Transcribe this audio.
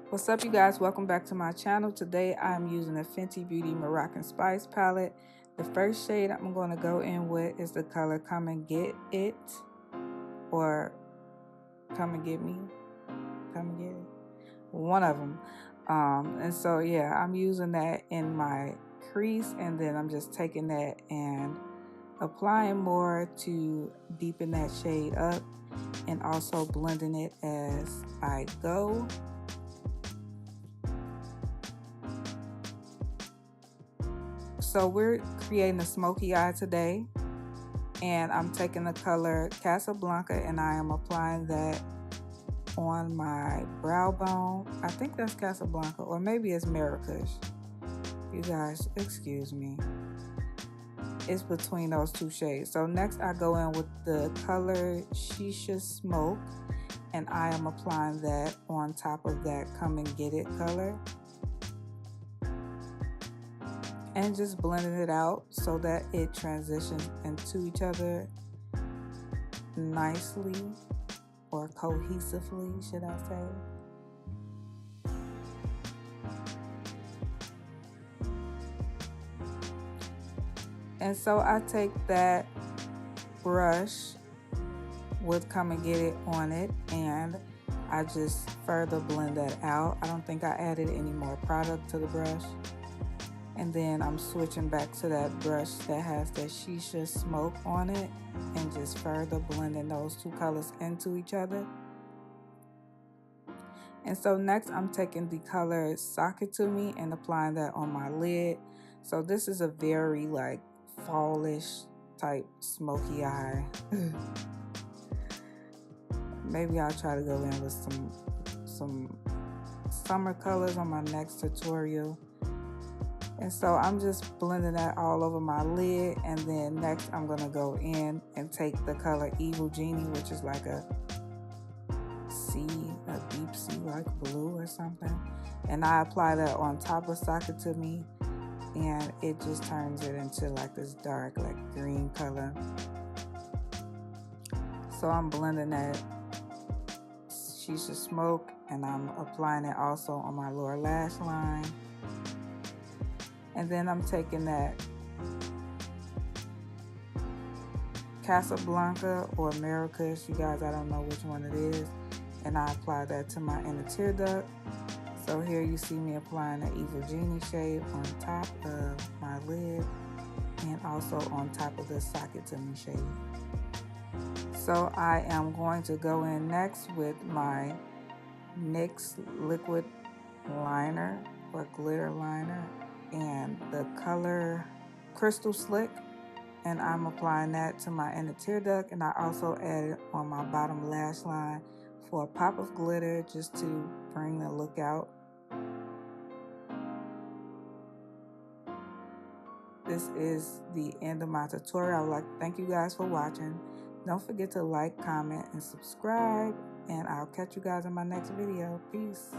What's up, you guys? Welcome back to my channel. Today I'm using a Fenty Beauty Moroccan Spice palette. The first shade I'm going to go in with is the color Come and Get It, or Come and Get Me, Come and Get It, one of them. And so yeah, I'm using that in my crease, and then I'm just taking that and applying more to deepen that shade up, and also blending it as I go. So we're creating a smoky eye today, and I'm taking the color Casablanca and I am applying that on my brow bone. I think that's Casablanca, or maybe it's Marrakesh. You guys, excuse me. It's between those two shades. So next I go in with the color Shisha Smoke, and I am applying that on top of that Come and Get It color. And just blending it out so that it transitions into each other nicely, or cohesively, should I say. And so I take that brush with Come and Get It on it, and I just further blend that out. I don't think I added any more product to the brush. And then I'm switching back to that brush that has the Shisha Smoke on it, and just further blending those two colors into each other. And so next I'm taking the color Sock It To Me and applying that on my lid. So this is a very like fallish type smoky eye. Maybe I'll try to go in with some summer colors on my next tutorial. And so I'm just blending that all over my lid, and then next I'm gonna go in and take the color Evil Genie, which is like a deep sea like blue or something, and I apply that on top of Sock It To Me, and it just turns it into like this dark like green color. So I'm blending that Shisha Smoke, and I'm applying it also on my lower lash line. And then I'm taking that Casablanca or Marrakesh, you guys, I don't know which one it is, and I apply that to my inner tear duct. So here you see me applying the Evil Genie shade on top of my lid, and also on top of the Sock It To Me shade. So I am going to go in next with my NYX liquid liner or glitter liner, and the color Crystal Slick, and I'm applying that to my inner tear duct, and I also added on my bottom lash line for a pop of glitter just to bring the look out. This is the end of my tutorial. I would like to thank you guys for watching. Don't forget to like, comment, and subscribe, and I'll catch you guys in my next video. Peace.